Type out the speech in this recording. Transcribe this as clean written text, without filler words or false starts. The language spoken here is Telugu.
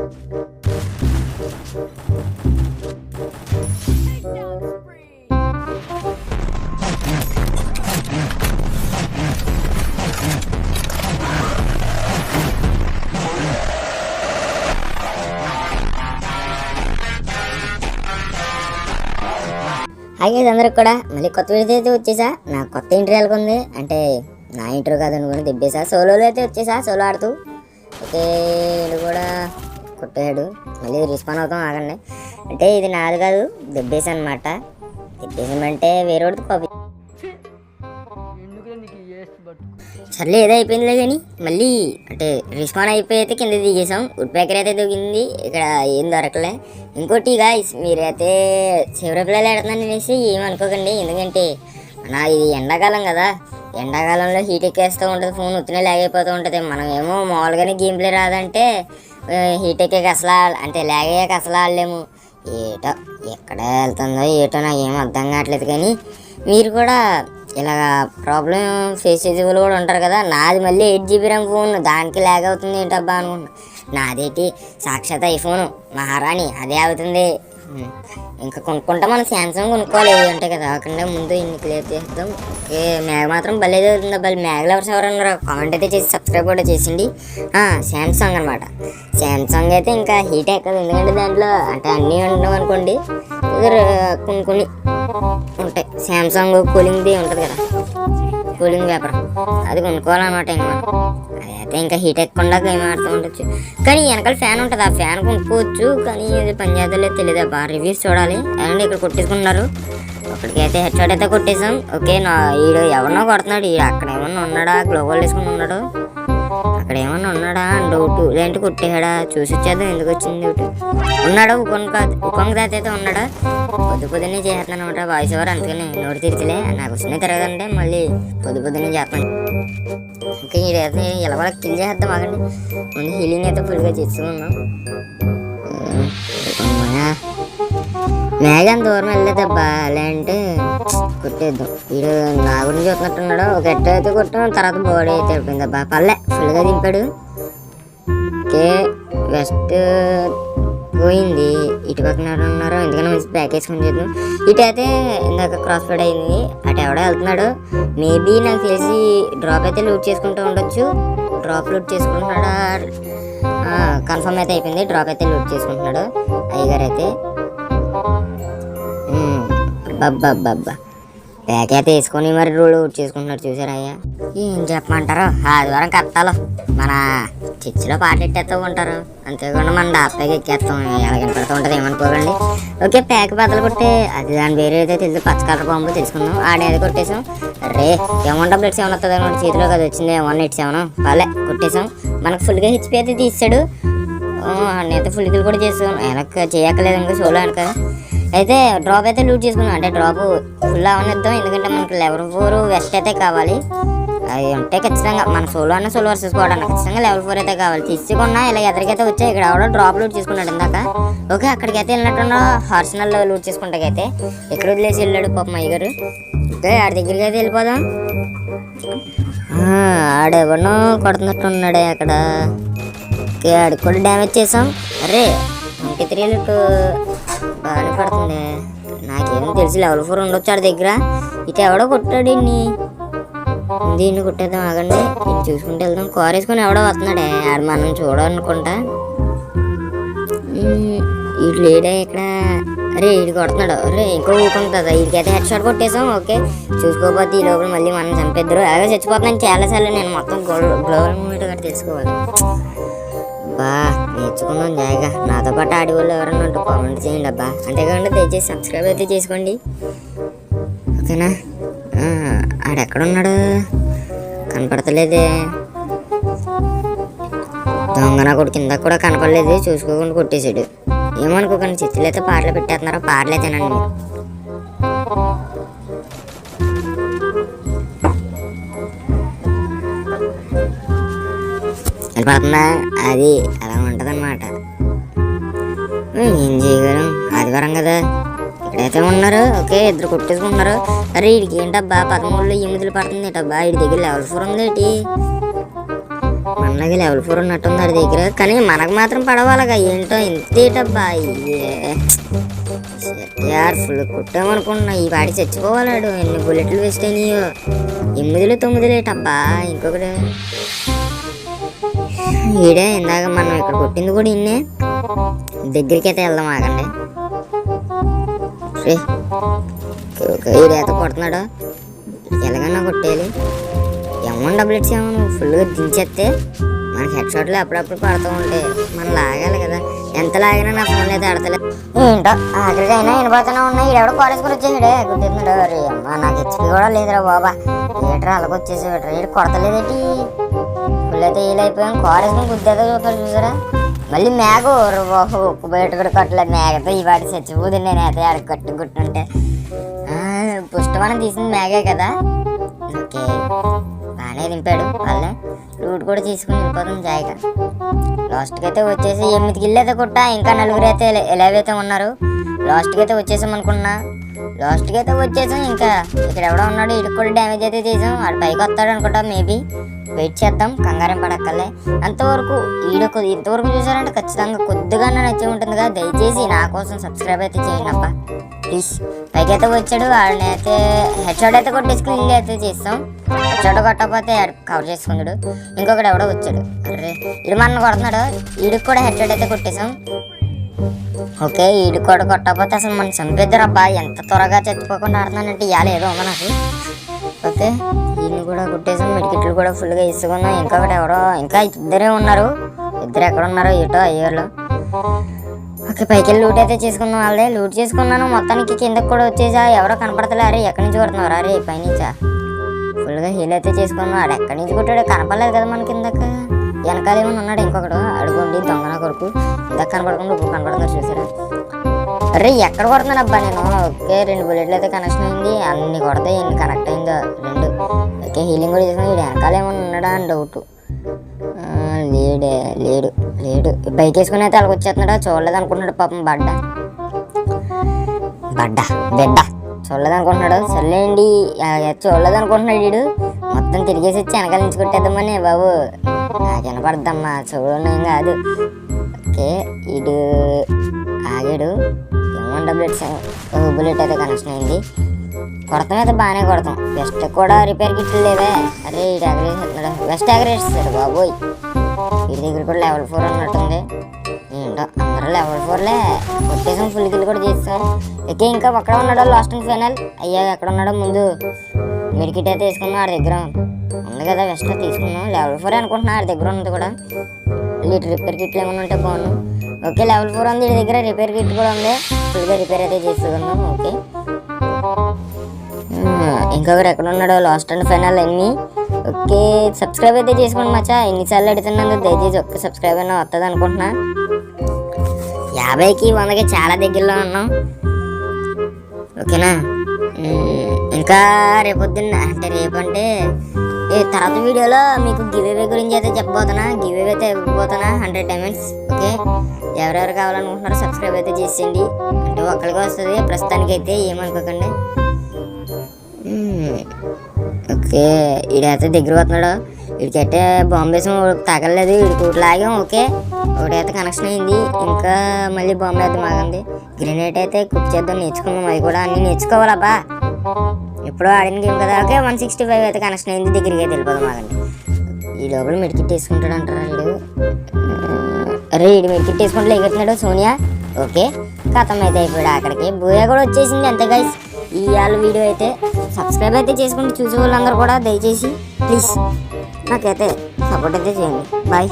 అలాగే అందరికి కూడా మళ్ళీ కొత్త వీడియో అయితే వచ్చేసా. నా కొత్త ఇంటర్వ్యూలకు ఉంది అంటే నా ఇంటర్వ్యూ కాదు అనుకుని దెబ్బేసా. సోలోలో అయితే వచ్చేసా, సోలో ఆడుతూ. ఓకే ఇది కూడా కొట్టేయాడు, మళ్ళీ రెస్పాన్ అవుతాం ఆగండి. అంటే ఇది నాది కాదు, దెబ్బేసా అనమాట. దెబ్బేసామంటే వేరేవాడికి కాపీ. సర్లే ఏదో అయిపోయిందిలే కానీ మళ్ళీ అంటే రెస్పాండ్ అయిపోయి అయితే కింద దిగేసాం. వుడ్ ప్యాకర్ అయితే దిగింది, ఇక్కడ ఏం దొరకలే. ఇంకోటి గాయ్స్ మీరైతే చివరిపిల్లలు ఎడుతున్నాను అనేసి ఏమనుకోకండి, ఎందుకంటే నా ఇది ఎండాకాలం కదా, ఎండాకాలంలో హీట్ ఎక్కేస్తూ ఉంటుంది, ఫోన్ ఉత్తినే లాగ్ అయిపోతూ ఉంటుంది. మనం ఏమో మామూలుగానే గేమ్ ప్లే రాదంటే హీట్ ఎక్కాక అసలు అంటే లాగ్ అయ్యాక అసలు ఆడలేము. ఏటో ఎక్కడ వెళ్తుందో ఏటో నాకు ఏమో అర్థం కావట్లేదు. కానీ మీరు కూడా ఇలాగ ప్రాబ్లం ఫేస్ చేసే వాళ్ళు కూడా ఉంటారు కదా. నాది మళ్ళీ 8GB ర్యామ్ ఫోన్, దానికి లాగ్ అవుతుంది ఏంటబ్బా అనుకున్నా. నాదేంటి సాక్షాత్ ఐఫోన్ మహారాణి, అదే అవుతుంది. ఇంకా కొనుక్కుంటా మనం శాంసంగ్ కొనుక్కోవాలి అంటే కదా. అక్కడ ముందు ఇన్ని క్లియర్ చేద్దాం. ఓకే మ్యాగ్ మాత్రం భలే అవుతుందా, భలే మ్యాగ్ లవర్స్ ఎవరన్నా కామెంట్ అయితే చేసి సబ్స్క్రైబ్ కూడా చేసిండి. శాంసంగ్ అనమాట. శాంసంగ్ అయితే ఇంకా హీట్ ఎక్కదు, ఎందుకంటే దాంట్లో అంటే అన్నీ ఉండవు అనుకోండి, కొన్ని ఉంటాయి. శాంసంగ్ కూలింగ్ది ఉంటుంది కదా, కూలింగ్ పేపర్, అది కొనుక్కోవాలన్నమాట. ఇంకా అదైతే ఇంకా హీట్ ఎక్కకుండా గేమ్ ఆడుతూ ఉండొచ్చు. కానీ వెనకాల ఫ్యాన్ ఉంటుంది, ఆ ఫ్యాన్ కొనుక్కోవచ్చు. కానీ ఇది పనిచేయలేదు తెలియదు, బాగా రివ్యూస్ చూడాలి. అండ్ ఇక్కడ కొట్టేసుకున్నారు, అక్కడికైతే హెడ్ షాట్ అయితే కొట్టేసాం. ఓకే ఈడు ఎవరినో కొడుతున్నాడు, అక్కడ ఏమన్నా ఉన్నాడా, గ్లోబల్ వేసుకుని ఉన్నాడు, అక్కడ ఏమన్నా ఉన్నాడా అని డౌట్. లేదంటే కొట్టేసాడా చూసి వచ్చేద్దాం, ఎందుకు వచ్చింది డౌట్. ఉన్నాడా ఉకొంగ దాత అయితే ఉన్నాడా, పొద్దున్నే చేస్తాను అనమాట వాయిస్ ఓవర్. అందుకని నోటి తీర్చలే, నాకు వచ్చినా తిరగదంటే మళ్ళీ పొద్దున్నే చేస్తాను. ఇంకా ఇదైతే ఎలా వాళ్ళ కిల్ చేద్దాం ఆగండి. ముందు హీలింగ్ అయితే ఫుల్గా చేసుకున్నాం. మ్యాగ్ అంత దూరం వెళ్ళలేదబ్బా, లేదంటే కొట్టేద్దాం. వీడు నా గురించి చూస్తున్నట్టున్నాడు. ఒక ఎట్ట అయితే కొట్టాం, తర్వాత బాడీ అయితే అయిపోయిందబ్బా. పల్లె ఫుల్గా దింపాడు. ఓకే వెస్ట్ పోయింది, ఇటు పక్కన ఉన్నారు, ఎందుకని మంచి ప్యాక్ వేసుకొని చేద్దాం. ఇటు అయితే ఇందాక క్రాస్ ఫైడ్ అయింది, అటు ఎవడో వెళ్తున్నాడు. మేబీ నాకు తెలిసి డ్రాప్ అయితే లూట్ చేసుకుంటూ ఉండొచ్చు. డ్రాప్ లూట్ చేసుకుంటున్నాడా, కన్ఫర్మ్ అయితే అయిపోయింది, డ్రాప్ అయితే లూట్ చేసుకుంటున్నాడు అయ్యగారు అయితే. అబ్బబ్బబ్బబ్బా ప్యాక్ అయితే వేసుకొని మరి లూట్ చేసుకుంటున్నాడు, చూసారా అయ్యా. ఏం చెప్పమంటారు, ఆదివారం కట్టాలో మన చర్చిలో పాట ఎట్టేస్తూ ఉంటారు, అంతేకాకుండా మన డాబాకి ఎక్కేస్తాం, ఎలా కనపడుతూ ఉంటుంది ఏమనుకోకండి. ఓకే ప్యాక్ బద్దలు కొట్టే అది దాని వేరే అయితే తెలుసు, పచ్చ కలర్ బాంబు తెలుసుకుందాం. ఆడేది కొట్టేసాం. రే ఏమౌంట్ ఆఫ్ బ్లడ్ 7 వస్తుంది అనమాట, చేతిలో కదా వచ్చింది 187. పలే కొట్టేసాం. మనకు ఫుల్గా హెచ్పి అయితే తీసాడు. నేనైతే ఫుల్ కిల్ కూడా చేసాం, వెనక్కి చేయక్కర్లేదు ఇంకా సోలో వెనక. అయితే డ్రాప్ అయితే లూట్ చేసుకున్నాం, అంటే డ్రాప్ ఫుల్ అవనిద్దాం, ఎందుకంటే మనకు లెవెల్ 4 వెస్ట్ అయితే కావాలి. అది ఉంటే ఖచ్చితంగా మన సోలో అన్న సోలో వర్సెస్ కోవడానికి ఖచ్చితంగా లెవెల్ 4 అయితే కావాలి. తీసుకున్నా ఇలా ఎదరికైతే వచ్చాయి. ఇక్కడ ఎవడో డ్రాప్ లూట్ చేసుకున్నాడు ఇందాక. ఓకే అక్కడికైతే వెళ్ళినట్టున్నా హార్సనల్లో లూట్ చేసుకుంటాకైతే ఎక్కడ వదిలేసి వెళ్ళాడు పాపం అయ్యగారు. ఓకే ఆడి దగ్గరికి అయితే వెళ్ళిపోదాం. ఆడెవడో కొడుతున్నట్టున్నాడే అక్కడ. ఓకే ఆడికి కూడా డ్యామేజ్ చేసాం. అరే 23 లుట్ బాగానే పడుతుంది. నాకేమో తెలిసి లెవెల్ 4 ఉండొచ్చు ఆడి దగ్గర. ఇటు ఎవడో కొట్టాడు దీన్ని కొట్టేద్దాం ఆగండి, ఇది చూసుకుంటూ వెళ్దాం. కార్ వేసుకొని ఎవడో వస్తున్నాడే, ఆడు మనం చూడాలనుకుంటా. వీడు లేడే ఇక్కడ. అరే వీడు కొడుతున్నాడు. అరే ఇంకో ఊకుంటుందా, వీడికైతే హెడ్ షాట్ కొట్టేసాం. ఓకే చూసుకోకపోతే ఈ లోపల మళ్ళీ మనం చంపేద్దరు. అలాగే చచ్చిపోతున్నాను చాలాసార్లు నేను, మొత్తం గ్లోబల్ మూమెంట్ కూడా తెలుసుకోవాలి. బా నేర్చుకున్నాం జాయిగా. నాతో పాటు ఆడి వాళ్ళు ఎవరన్నా ఉంటే కామెంట్ చేయండి అబ్బా. అంతేకాకుండా దయచేసి సబ్స్క్రైబ్ అయితే చేసుకోండి, ఓకేనా. ఆడెక్కడున్నాడు కనపడతలేదే, దొంగన కూడా కింద కూడా కనపడలేదు, చూసుకోకుండా కొట్టేసాడు. ఏమనుకోకండి, చిచ్చులు అయితే పాటలు పెట్టేస్తున్నారో పాటలే తినండి మీరు. వెళ్ళిపోతుందా, అది అలా ఉంటుంది అన్నమాట. ఏం చేయగలం, ఆదివారం కదా. ఇక్కడైతే ఉన్నారు. ఓకే ఇద్దరు కొట్టేసుకుంటున్నారు. అరే వీడికి ఏంటబ్బా 13లో 8 పడుతుంది ఏంటబ్బా, వీడి దగ్గర లెవెల్ 4 ఉంది ఏంటి. మనకి లెవెల్ 4 ఉన్నట్టుంది వాడి దగ్గర, కానీ మనకు మాత్రం పడవాలగా ఏంటో ఇంతేటబ్బా. యార్ ఫుల్ కొట్టామనుకున్నా ఈ వాడి చచ్చిపోవాలాడు. ఎన్ని బుల్లెట్లు వేస్ట్ అయినాయో, 8 9 ఇంకొకటి ఈడే ఇందాక మనం ఇక్కడ కొట్టింది కూడా ఇన్నే. దగ్గరికి అయితే వెళ్దాం, ఆగండి. ఈడైతే కొడుతున్నాడు, ఎలాగన్నా కొట్టేయాలి. ఏమన్నా డబ్లెట్స్ ఏమో ఫుల్గా దించేస్తే మనకి హెడ్ షాట్లు అప్పుడప్పుడు పడుతూ ఉంటే మనం లాగాలి కదా. ఎంత లాగినా నా ఫోన్ అయితే ఆడతలేదు. ఏంటో ఆఖరికి అయినా వినపడుతూనే ఉన్నాయి. ఈడెవడో కాలేజ్ కూడా వచ్చేసాడే గుర్తిస్తున్నాడు. అరే అమ్మా నాకు హెచ్పి కూడా లేదురా బాబా. ఏట్రా అలాగ వచ్చేసేట్రా, ఈడు కొడతలేదేటి. ఫుల్ అయితే వీలైపోయాం. కాలేజ్ గుద్దేదో చూస్తారు చూసారా. మళ్ళీ మ్యాగు ఉప్పు బయట కూడా కొట్టలేదు. మ్యాగతో ఈ వాటి చచ్చిపోతుంది. నేనైతే ఆడ కొట్టుకుంటుంటే పుష్టమనం తీసింది మ్యాగే కదా. ఓకే బాగానే దింపాడు. వాళ్ళే లూట్ కూడా తీసుకుని వెళ్ళిపోతుంది జాయిగా. లాస్ట్కి అయితే వచ్చేసి 8 కిల్లు అయితే కొట్టా. ఇంకా 4 అయితే ఎలాగైతే ఉన్నారు. లాస్ట్కి అయితే వచ్చేసాం అనుకున్నా. లాస్ట్కి అయితే వచ్చేసాం. ఇంకా ఇక్కడ ఎవడో ఉన్నాడు, ఇడికి కూడా డ్యామేజ్ అయితే చేసాం. వాడు పైకి వస్తాడు అనుకుంటా. మేబీ వెయిట్ చేద్దాం, కంగారం పడక్కలే. అంతవరకు ఇంతవరకు చూసారంటే ఖచ్చితంగా కొద్దిగా నచ్చే ఉంటుంది కదా. దయచేసి నా కోసం సబ్స్క్రైబ్ అయితే చేయండి అబ్బా ప్లీజ్. పైకి అయితే వచ్చాడు, వాడిని అయితే హెడ్ షాట్ అయితే కొట్టేసుకుని ఇల్లు అయితే చేస్తాం. హెడ్ షాట్ కొట్టకపోతే కవర్ చేసుకున్నాడు. ఇంకొకటి ఎవడో వచ్చాడు. అరే ఇడు మన కొడుతున్నాడు. ఈడికి కూడా హెడ్ షాట్ అయితే కొట్టేసాం. ఓకే ఈడు కూడా కొట్టకపోతే అసలు మనం చంపేద్దరు అబ్బా. ఎంత త్వరగా చచ్చిపోకుండా ఆడుతున్నానంటే ఇవాళ ఏదో ఉందా నాకు. ఓకే ఈయన్ని కూడా కొట్టేసాం. మెడికిట్లు కూడా ఫుల్గా ఇసుకున్నాం. ఇంకొకటి ఎవరో ఇంకా ఇద్దరే ఉన్నారు. ఇద్దరు ఎక్కడ ఉన్నారో ఏటో అయ్యారు. ఓకే పైకి వెళ్ళి లూట్ అయితే చేసుకున్నాం. వాళ్ళే లూట్ చేసుకున్నాను. మొత్తానికి కిందకి కూడా వచ్చేసా. ఎవరో కనపడతలే. అరే ఎక్కడి నుంచి కొడుతున్నారు? అరే పైనుంచా. ఫుల్గా హీల్ అయితే చేసుకున్నాం. ఆడు ఎక్కడి నుంచి కొట్టాడు కనపడలేదు కదా మన కిందక. వెనకాల ఏమన్నా ఉన్నాడు ఇంకొకడు. అడుగుండి దొంగన కొడుకు. ఇందాక కనపడకుండా ఇప్పుడు కనపడుతున్నారు చూసారా. అరే ఎక్కడ కొడుతున్నాను అబ్బా నేను. ఓకే 2 బుల్లెట్లు అయితే కనెక్షన్ అయింది. అన్ని కొడితే ఎన్ని కనెక్ట్ అయిందో 2. ఓకే హీలింగ్ కూడా చేసుకున్నాం. వీడు వెనకాల ఏమన్నా ఉన్నాడా అని డౌట్. లేడు బైక్ వేసుకుని అయితే అలాగ వచ్చేస్తున్నాడా. చూడలేదు అనుకుంటున్నాడు పాపం. బిడ్డ చూడలేదు అనుకుంటున్నాడు. సర్లేండి చూడలేదు అనుకుంటున్నాడు వీడు. మొత్తం తిరిగేసి వచ్చి వెనకాల నుంచి కొట్టేద్దామని. బాబు నాకు వినపడద్దమ్మా, చూడండి ఏం కాదు. ఓకే వీడు ఆగాడు. బుల్లెట్ అయితే కనెక్షన్ అయింది. కొడతాం అయితే బాగానే కొడతాం. వెస్ట్ కూడా రిపేర్ కిట్లు లేవే. అరే ఇటు ఎగరేస్తున్నాడు. వెస్ట్ ఎగరేస్తాడు బాబోయ్. వీడి దగ్గర కూడా లెవెల్ 4 ఉన్నట్టుంది. ఏంటో అందరూ లెవెల్ 4లే. కొట్టేసాం. ఫుల్ కిల్ కూడా చేస్తాం. ఓకే ఇంకా అక్కడ ఉన్నాడో లాస్ట్ అండ్ ఫైనల్. అయ్యా ఎక్కడ ఉన్నాడో ముందు మెడికిట్ అయితే తీసుకున్నాం. ఆడి దగ్గర ఉంది కదా వెస్ట్ తీసుకున్నాం. లెవెల్ 4 అనుకుంటున్నా. ఆడి దగ్గర ఉంది కూడా. ఇటు రిపేర్ కిట్లు ఏమైనా ఉంటే బాగున్నాం. ఓకే లెవెల్ 4 ఉంది. వీడి దగ్గర రిపేర్ కిట్ కూడా ఉంది. ఫుల్గా రిపేర్ అయితే చేసుకున్నాం. ఓకే ఇంకొకరు ఎక్కడ ఉన్నాడో లాస్ట్ అండ్ ఫైనల్ ఎన్ని. ఓకే సబ్స్క్రైబ్ అయితే చేసుకోండి మచ్చా. ఎన్నిసార్లు అడుగుతున్నాను దయచేసి ఒక్క సబ్స్క్రైబ్ అయినా వస్తుంది అనుకుంటున్నా. 50కి 100కి చాలా దగ్గరలో ఉన్నాం. ఓకేనా ఇంకా రేపొద్దున్న అంటే రేపంటే తర్వాత వీడియోలో మీకు గివేవే గురించి అయితే చెప్పబోతున్నా. గివేవే అయితే ఇవ్వబోతున్నా 100 డైమండ్స్. ఓకే ఎవరెవరు కావాలనుకుంటున్నారో సబ్స్క్రైబ్ అయితే చేసేయండి. అంటే ఒక్కరికి వస్తుంది ప్రస్తుతానికి అయితే, ఏమనుకోకండి. ఓకే వీడైతే దగ్గర వస్తున్నాడు. వీడికైతే బాంబేసం తగలలేదు. వీడికి ఒకటి లాగాం. ఓకే ఒకటైతే కనెక్షన్ అయింది. ఇంకా మళ్ళీ బాంబే అయితే మాగంది. గ్రెనేట్ అయితే కుక్ చేద్దాం నేర్చుకున్నాం. అది కూడా అన్నీ నేర్చుకోవాలబ్బా. ఎప్పుడో ఆడిన గేమ్ కదా. ఓకే 165 అయితే కనెక్షన్ అయింది. దగ్గరికి అయితే వెళ్ళిపోదాం మాగండి. ఈ లోపల మెడికిట్ వేసుకుంటాడు అంటారా వీడు. అరే వీడు మెడికిట్ వేసుకుంటే ఎగుతున్నాడు సోనియా. ఓకే కథం అయితే అయిపోయాడు. అక్కడికి బోయా కూడా వచ్చేసింది. అంతే గైస్ ఈ వీడియో అయితే సబ్స్క్రైబ్ అయితే చేసుకుంటే చూసే వాళ్ళందరూ కూడా దయచేసి ప్లీజ్ నాకైతే సపోర్ట్ అయితే చేయండి. బాయ్.